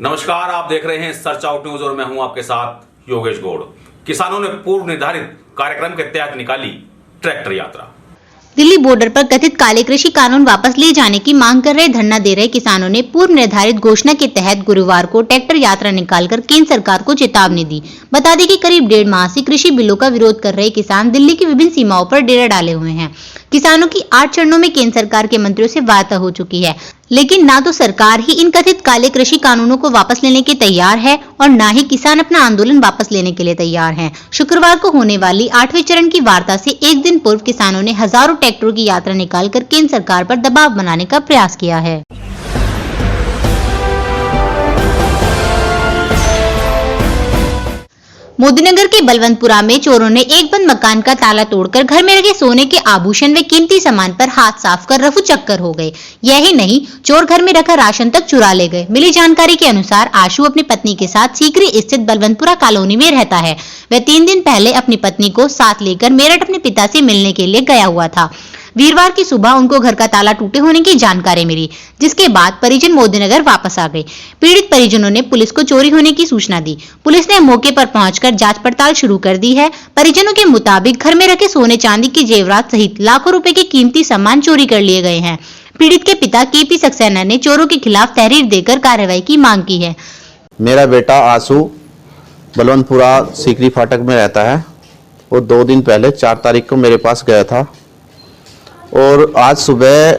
नमस्कार, आप देख रहे हैं सर्च आउट न्यूज और मैं हूं आपके साथ योगेश गौड़। किसानों ने पूर्व निर्धारित कार्यक्रम के तहत निकाली ट्रैक्टर यात्रा। दिल्ली बॉर्डर पर कथित काले कृषि कानून वापस ले जाने की मांग कर रहे धरना दे रहे किसानों ने पूर्व निर्धारित घोषणा के तहत गुरुवार को ट्रैक्टर यात्रा निकालकर केंद्र सरकार को चेतावनी दी। बता दें कि करीब 1.5 माह से कृषि बिलों का विरोध कर रहे किसान दिल्ली की विभिन्न सीमाओं पर डेरा डाले हुए हैं। किसानों की 8 चरणों में केंद्र सरकार के मंत्रियों से वार्ता हो चुकी है, लेकिन ना तो सरकार ही इन कथित काले कृषि कानूनों को वापस लेने के तैयार है और ना ही किसान अपना आंदोलन वापस लेने के लिए तैयार हैं। शुक्रवार को होने वाली 8वें चरण की वार्ता से एक दिन पूर्व किसानों ने हजारों ट्रैक्टरों की यात्रा निकालकर केंद्र सरकार पर दबाव बनाने का प्रयास किया है। मोदीनगर के बलवंतपुरा में चोरों ने एक बंद मकान का ताला तोड़कर घर में रखे सोने के आभूषण व कीमती सामान पर हाथ साफ कर रफू चक्कर हो गए। यही नहीं, चोर घर में रखा राशन तक चुरा ले गए। मिली जानकारी के अनुसार आशु अपनी पत्नी के साथ सीकरी स्थित बलवंतपुरा कॉलोनी में रहता है। वह 3 दिन पहले अपनी पत्नी को साथ लेकर मेरठ अपने पिता से मिलने के लिए गया हुआ था। वीरवार की सुबह उनको घर का ताला टूटे होने की जानकारी मिली, जिसके बाद परिजन मोदीनगर वापस आ गए। पीड़ित परिजनों ने पुलिस को चोरी होने की सूचना दी। पुलिस ने मौके पर पहुंचकर जांच पड़ताल शुरू कर दी है। परिजनों के मुताबिक घर में रखे सोने चांदी की जेवरात सहित लाखों रुपए के कीमती सामान चोरी कर लिए गए हैं। पीड़ित के पिता केपी सक्सेना ने चोरों के खिलाफ तहरीर देकर कार्रवाई की मांग की है। मेरा बेटा आशु बलवंतपुरा सीकरी फाटक में रहता है। वो 2 दिन पहले 4 तारीख को मेरे पास गया था और आज सुबह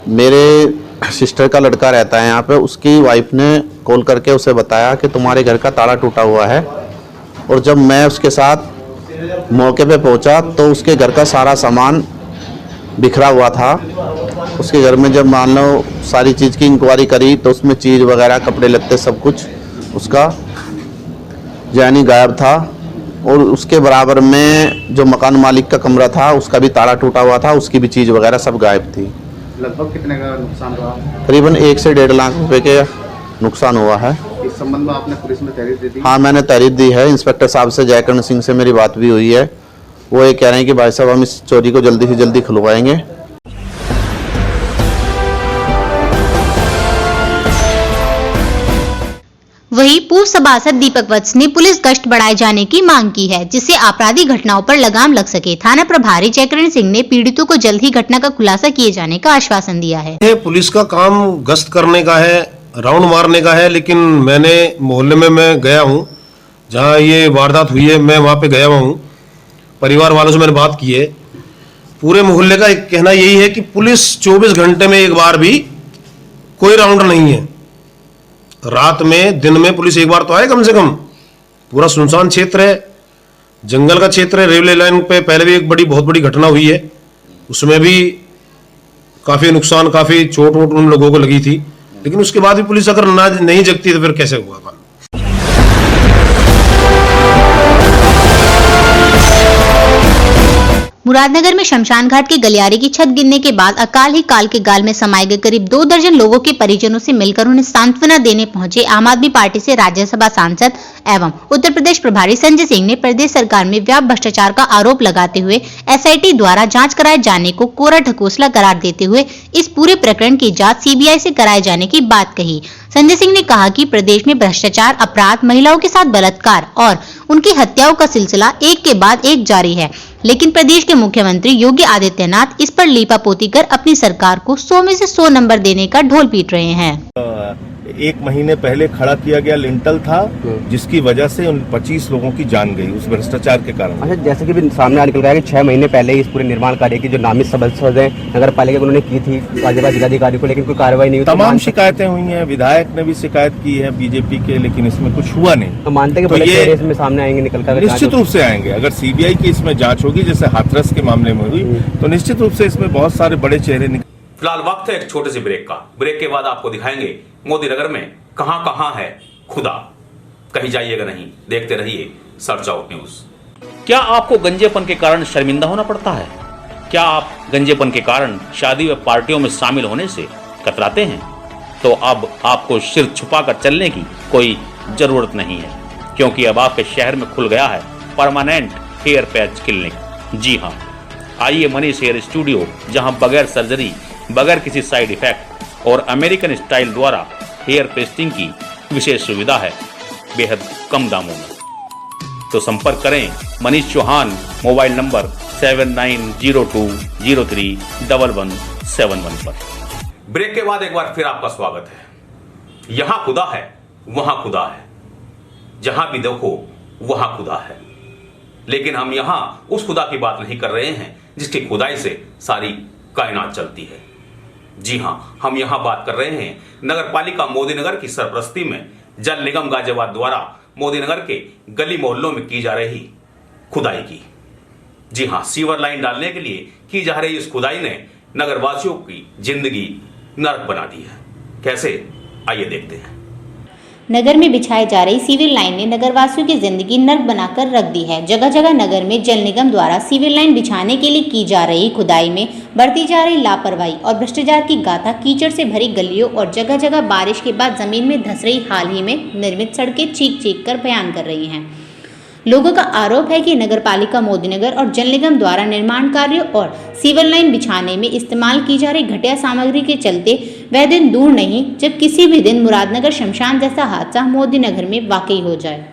मेरे सिस्टर का लड़का रहता है यहाँ पे, उसकी वाइफ ने कॉल करके उसे बताया कि तुम्हारे घर का ताला टूटा हुआ है। और जब मैं उसके साथ मौके पे पहुँचा तो उसके घर का सारा सामान बिखरा हुआ था। उसके घर में जब मान लो सारी चीज़ की इंक्वायरी करी तो उसमें चीज़ वगैरह कपड़े लत्ते सब कुछ उसका यानी गायब था। और उसके बराबर में जो मकान मालिक का कमरा था उसका भी ताला टूटा हुआ था, उसकी भी चीज़ वगैरह सब गायब थी। लगभग कितने का नुकसान रहा? करीबन 1 से 1.5 लाख रुपए के नुकसान हुआ है। इस संबंध में आपने पुलिस में तहरीर दे दी? हाँ, मैंने तहरीर दी है। इंस्पेक्टर साहब से जयकर्ण सिंह से मेरी बात भी हुई है। वो ये कह रहे हैं कि भाई साहब हम इस चोरी को जल्दी से जल्दी खुलवाएंगे। वहीं पूर्व सभासद दीपक वत्स ने पुलिस गश्त बढ़ाए जाने की मांग की है, जिससे आपराधिक घटनाओं पर लगाम लग सके। थाना प्रभारी जयकर्ण सिंह ने पीड़ितों को जल्द ही घटना का खुलासा किए जाने का आश्वासन दिया है। पुलिस का काम गश्त करने का है, राउंड मारने का है, लेकिन मैंने मोहल्ले में मैं गया हूँ जहाँ ये वारदात हुई है, मैं वहाँ पे गया हुआ हूँ। परिवार वालों से मैंने बात की है। पूरे मोहल्ले का एक कहना यही है कि पुलिस 24 घंटे में एक बार भी कोई राउंड नहीं है। रात में दिन में पुलिस एक बार तो आए कम से कम। पूरा सुनसान क्षेत्र है, जंगल का क्षेत्र है। रेलवे लाइन पे पहले भी एक बहुत बड़ी घटना हुई है, उसमें भी काफी नुकसान, काफी चोट वोट उन लोगों को लगी थी, लेकिन उसके बाद भी पुलिस अगर नहीं जगती तो फिर कैसे होगा। मुरादनगर में शमशान घाट के गलियारे की छत गिरने के बाद अकाल ही काल के गाल में समाये गए करीब 2 दर्जन लोगों के परिजनों से मिलकर उन्हें सांत्वना देने पहुंचे आम आदमी पार्टी से राज्यसभा सांसद एवं उत्तर प्रदेश प्रभारी संजय सिंह ने प्रदेश सरकार में व्यापक भ्रष्टाचार का आरोप लगाते हुए एसआईटी द्वारा जांच कराए जाने को कोरा ढकोसला करार देते हुए इस पूरे प्रकरण की जांच सीबीआई से कराए जाने की बात कही। संजय सिंह ने कहा कि प्रदेश में भ्रष्टाचार, अपराध, महिलाओं के साथ बलात्कार और उनकी हत्याओं का सिलसिला एक के बाद एक जारी है, लेकिन प्रदेश के मुख्यमंत्री योगी आदित्यनाथ इस पर लीपापोती कर अपनी सरकार को 100 में से 100 नंबर देने का ढोल पीट रहे हैं। 1 महीने पहले खड़ा किया गया लिंटल था, जिसकी वजह से उन 25 लोगों की जान गई उस भ्रष्टाचार के कारण। अच्छा, जैसे कि भी सामने निकल रहा है कि 6 महीने पहले इस पूरे निर्माण कार्य की जो नामित सदस्य हैं नगर पालिका उन्होंने की थी गाजियाबाद जिलाधिकारी को, लेकिन कोई कार्रवाई नहीं हुई। तमाम शिकायतें हुई हैं, विधायक ने भी शिकायत की है बीजेपी के, लेकिन इसमें कुछ हुआ नहीं। तो मानते हैं कि बड़े चेहरे इसमें सामने आएंगे निकल कर? निश्चित रूप से आएंगे। अगर सीबीआई की इसमें जांच होगी जैसे हाथरस के मामले में हुई, तो निश्चित रूप से इसमें बहुत सारे बड़े चेहरे निकल। फिलहाल वक्त है एक छोटे से ब्रेक का। ब्रेक के बाद आपको दिखाएंगे मोदीनगर में कहां है खुदा। कहीं जाइएगा नहीं, देखते रहिए सर्च आउट न्यूज। क्या आपको गंजेपन के कारण शर्मिंदा होना पड़ता है? क्या आप गंजेपन के कारण शादी व पार्टियों में शामिल होने से कतराते हैं? तो अब आपको सिर छुपाकर चलने की कोई जरूरत नहीं है, क्योंकि अब आपके शहर में खुल गया है परमानेंट हेयर पैच क्लिनिक। जी हाँ, आइए मनीष हेयर स्टूडियो, जहां बगैर सर्जरी, बगैर किसी साइड इफेक्ट और अमेरिकन स्टाइल द्वारा हेयर पेस्टिंग की विशेष सुविधा है बेहद कम दामों में। तो संपर्क करें मनीष चौहान, मोबाइल नंबर 7902031171 पर। ब्रेक के बाद एक बार फिर आपका स्वागत है। यहां खुदा है, वहां खुदा है, जहां भी देखो वहां खुदा है। लेकिन हम यहां उस खुदा की बात नहीं कर रहे हैं जिसकी खुदाई से सारी कायनात चलती है। जी हां, हम यहां बात कर रहे हैं नगर पालिका मोदीनगर की सरपरस्ती में जल निगम गाजियाबाद द्वारा मोदीनगर के गली मोहल्लों में की जा रही खुदाई की। जी हां, सीवर लाइन डालने के लिए की जा रही इस खुदाई ने नगरवासियों की जिंदगी नरक बना दी है। कैसे, आइए देखते हैं। नगर में बिछाई जा रही सीवर लाइन ने नगरवासियों की जिंदगी नर्क बनाकर रख दी है। जगह जगह नगर में जल निगम द्वारा सीवर लाइन बिछाने के लिए की जा रही खुदाई में बढ़ती जा रही लापरवाही और भ्रष्टाचार की गाथा कीचड़ से भरी गलियों और जगह जगह बारिश के बाद जमीन में धंस रही हाल ही में निर्मित सड़कें चीख चीख कर बयान कर रही हैं। लोगों का आरोप है कि नगरपालिका मोदीनगर और जल निगम द्वारा निर्माण कार्यों और सीवर लाइन बिछाने में इस्तेमाल की जा रही घटिया सामग्री के चलते वह दिन दूर नहीं जब किसी भी दिन मुरादनगर शमशान जैसा हादसा मोदीनगर में वाकई हो जाए।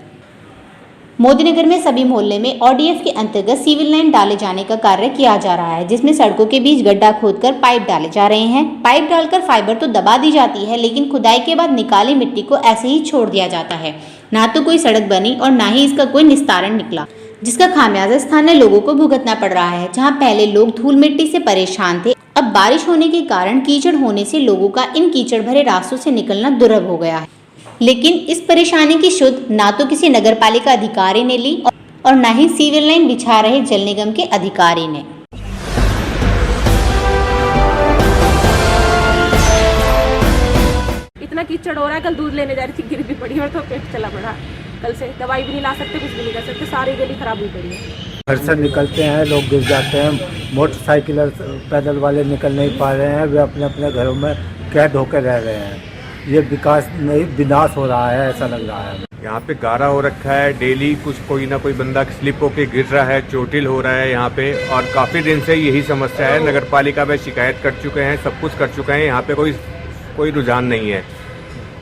मोदीनगर में सभी मोहल्ले में ODF के अंतर्गत सीवर लाइन डाले जाने का कार्य किया जा रहा है, जिसमें सड़कों के बीच गड्ढा खोदकर पाइप डाले जा रहे हैं। पाइप डालकर फाइबर तो दबा दी जाती है, लेकिन खुदाई के बाद निकाली मिट्टी को ऐसे ही छोड़ दिया जाता है। ना तो कोई सड़क बनी और ना ही इसका कोई निस्तारण निकला, जिसका खामियाजा स्थानीय लोगों को भुगतना पड़ रहा है। जहाँ पहले लोग धूल मिट्टी से परेशान थे, अब बारिश होने के कारण कीचड़ होने से लोगों का इन कीचड़ भरे रास्तों से निकलना दुर्लभ हो गया है। लेकिन इस परेशानी की सुध ना तो किसी नगरपालिका अधिकारी ने ली और ना ही सीवर लाइन बिछा रहे जल निगम के अधिकारी ने। इतना कीचड़ हो रहा है, कल दूध लेने जा रही थी, गिर भी पड़ी और तो पेट चला पड़ा। कल से दवाई भी नहीं ला सकते, कुछ भी नहीं कर सकते, सारी गली खराब हुई पड़ी है। घर से निकलते हैं, लोग गिर जाते हैं, मोटरसाइकिल पैदल वाले निकल नहीं पा रहे हैं, वे अपने अपने घरों में कैद होकर रह रहे हैं। ये विकास नहीं, विनाश हो रहा है, ऐसा लग रहा है। यहाँ पे गारा हो रखा है, डेली कुछ कोई ना कोई बंदा स्लिप होके गिर रहा है, चोटिल हो रहा है यहाँ पे, और काफ़ी दिन से यही समस्या है। नगर पालिका में शिकायत कर चुके हैं, सब कुछ कर चुके हैं, यहाँ पे कोई रुझान नहीं है।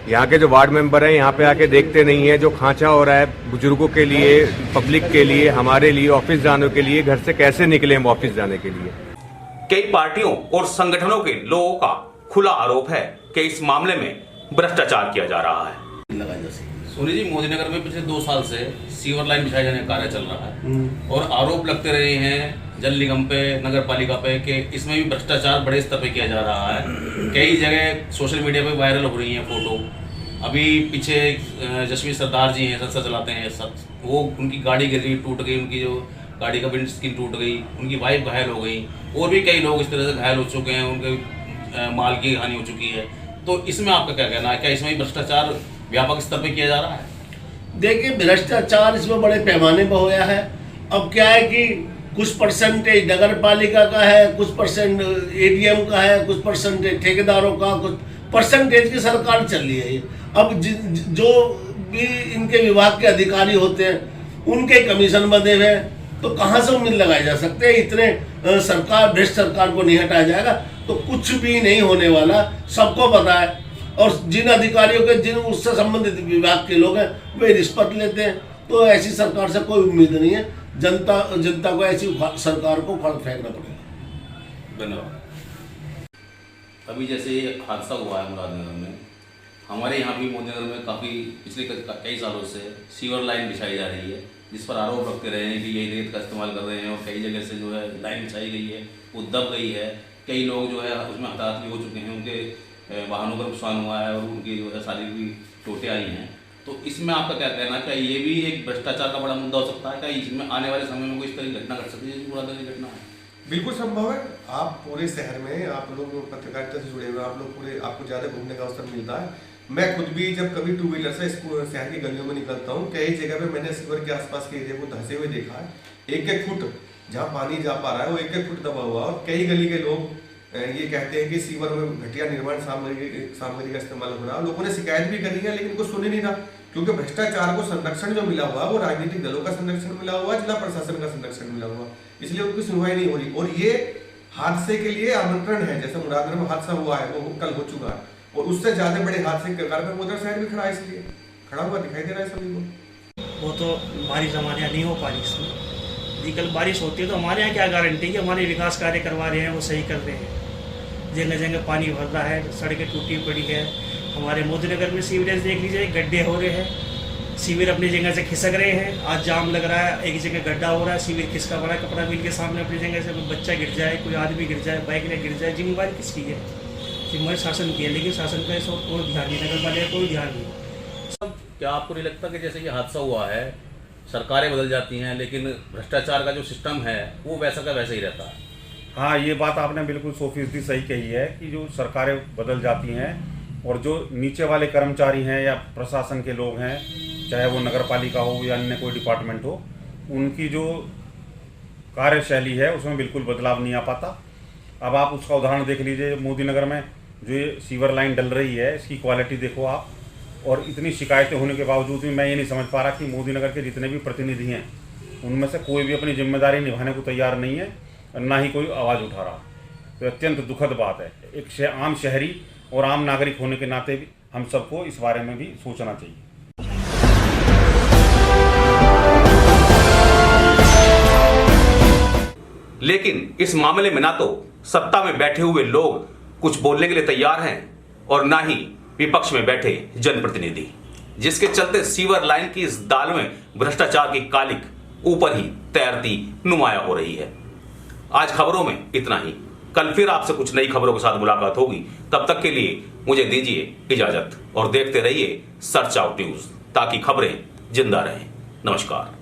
यहाँ के जो वार्ड मेंबर हैं यहाँ पे आके देखते नहीं है। जो खांचा हो रहा है बुजुर्गों के लिए, पब्लिक के लिए, हमारे लिए, ऑफिस जाने के लिए, घर से कैसे निकले हम ऑफिस जाने के लिए। कई पार्टियों और संगठनों के लोगों का खुला आरोप है कि इस मामले में भ्रष्टाचार किया जा रहा है। सोनी जी, मोदीनगर में पिछले 2 साल से सीवर लाइन बिछाए जाने का कार्य चल रहा है और आरोप लगते रहे हैं जल निगम पे, नगर पालिका पे कि इसमें भी भ्रष्टाचार बड़े स्तर पे किया जा रहा है। कई जगह सोशल मीडिया पे वायरल हो रही हैं फोटो। अभी पीछे जसवीर सरदार जी हैं, संस्था चलाते हैं, वो उनकी गाड़ी गिर गई, टूट गई, उनकी जो गाड़ी का विंड स्क्रीन टूट गई, उनकी वाइफ घायल हो गई, और भी कई लोग इस तरह से घायल हो चुके हैं, उनके माल की हानि हो चुकी है। तो इसमें आपका क्या कहना है, क्या इसमें भ्रष्टाचार व्यापक स्तर पे किया जा रहा है? देखिए, भ्रष्टाचार इसमें बड़े पैमाने पर होया है। अब क्या है कि कुछ परसेंटेज नगर पालिका का है, कुछ परसेंट ADM का है, कुछ परसेंटेज ठेकेदारों का, कुछ परसेंटेज की सरकार चल रही है। अब जो भी इनके विभाग के अधिकारी होते हैं उनके कमीशन बंधे हुए हैं, तो कहाँ से उम्मीद लगाई जा सकते हैं? इतने सरकार, भ्रष्ट सरकार को नहीं हटाया जाएगा तो कुछ भी नहीं होने वाला, सबको पता है। और जिन अधिकारियों के, जिन उससे संबंधित विभाग के लोग हैं, वे रिश्वत लेते हैं, तो ऐसी सरकार से कोई उम्मीद नहीं है। जनता को ऐसी सरकार को खड़ फेंकना पड़ेगा। धन्यवाद। अभी जैसे ये हादसा हुआ है मुरादनगर में, हमारे यहाँ भी मोदीनगर में काफ़ी पिछले कई सालों से सीवर लाइन बिछाई जा रही है, जिस पर आरोप रखते रहे हैं कि ये रेत का इस्तेमाल कर रहे हैं, और कई जगह से जो है लाइन बिछाई गई है वो दब गई है। कई लोग जो है उसमें हताहत भी हो चुके हैं, उनके वाहनों का नुकसान हुआ है और उनकी जो है शारीरिक चोटें आई हैं। तो इसमें आपका क्या कहना है, क्या ये भी एक भ्रष्टाचार का बड़ा मुद्दा हो सकता है? क्या इसमें आने वाले समय में कोई इस तरह की घटना घट सकती है जैसे मुरादनगर की घटना है? बिल्कुल संभव है। आप पूरे शहर में, आप लोग पत्रकारिता से जुड़े हुए, आप लोग पूरे, आपको ज़्यादा घूमने का अवसर मिलता है। मैं खुद भी जब कभी 2 व्हीलर से शहर की गलियों में निकलता हूँ, कई जगह पे मैंने सीवर के आसपास के एरिया को धंसे हुए देखा है। 1-1 फुट जहाँ पानी जा पा रहा है वो 1-1 फुट दबा हुआ, और कई गली के लोग ये कहते हैं कि सीवर में घटिया निर्माण सामग्री का इस्तेमाल हो रहा है। लोगों ने शिकायत भी करी है, लेकिन कुछ सुन ही नहीं रहा, क्योंकि भ्रष्टाचार को संरक्षण जो मिला हुआ है वो राजनीतिक दलों का संरक्षण मिला हुआ है, जिला प्रशासन का संरक्षण मिला हुआ, इसलिए उनकी सुनवाई नहीं हो रही। और ये हादसे के लिए आमंत्रण है। जैसे मुरादनगर में हादसा हुआ है, वो कल हो चुका है, और उससे ज्यादा बड़े हादसे के कारण मोदी साइड भी खड़ा है, इसलिए खड़ा हुआ दिखाई दे रहा है सभी को। वो तो बारिश हमारे यहाँ नहीं हो पा रही इसमें, यदि कल बारिश होती है तो हमारे यहाँ क्या गारंटी कि हमारे विकास कार्य करवा रहे हैं वो सही कर रहे हैं। जगह जगह पानी भर रहा है, सड़कें टूटी पड़ी है। हमारे मोदी नगर में सीवरेज देख लीजिए, गड्ढे हो रहे हैं, सीवर अपनी जगह से खिसक रहे हैं। आज जाम लग रहा है, एक जगह गड्ढा हो रहा है, सीवर खिसका पड़ा है कपड़ा मिल के सामने अपनी जगह से। कोई बच्चा गिर जाए, कोई आदमी गिर जाए, बाइक में गिर जाए, जिम्मेवारी किसकी है? जिम्मेवारी शासन की है, लेकिन शासन का इस कोई ध्यान नहीं, नगर पालिका कोई ध्यान नहीं। क्या आपको नहीं लगता कि जैसे ये हादसा हुआ है, सरकारें बदल जाती हैं लेकिन भ्रष्टाचार का जो सिस्टम है वो वैसा का वैसा ही रहता है? हाँ, ये बात आपने बिल्कुल 100% सही कही है कि जो सरकारें बदल जाती हैं और जो नीचे वाले कर्मचारी हैं या प्रशासन के लोग हैं, चाहे वो नगर पालिका हो या अन्य कोई डिपार्टमेंट हो, उनकी जो कार्यशैली है उसमें बिल्कुल बदलाव नहीं आ पाता। अब आप उसका उदाहरण देख लीजिए, मोदी नगर में जो ये सीवर लाइन डल रही है इसकी क्वालिटी देखो आप, और इतनी शिकायतें होने के बावजूद भी मैं ये नहीं समझ पा रहा कि मोदी नगर के जितने भी प्रतिनिधि हैं उनमें से कोई भी अपनी जिम्मेदारी निभाने को तैयार नहीं है और ना ही कोई आवाज़ उठा रहा। तो अत्यंत दुखद बात है। एक आम शहरी और आम नागरिक होने के नाते भी हम सबको इस बारे में भी सोचना चाहिए। लेकिन इस मामले में ना तो सत्ता में बैठे हुए लोग कुछ बोलने के लिए तैयार हैं और ना ही विपक्ष में बैठे जनप्रतिनिधि, जिसके चलते सीवर लाइन की इस दाल में भ्रष्टाचार की कालिक ऊपर ही तैरती नुमाया हो रही है। आज खबरों में इतना ही। कल फिर आपसे कुछ नई खबरों के साथ मुलाकात होगी। तब तक के लिए मुझे दीजिए इजाजत और देखते रहिए सर्च आउट न्यूज, ताकि खबरें जिंदा रहें। नमस्कार।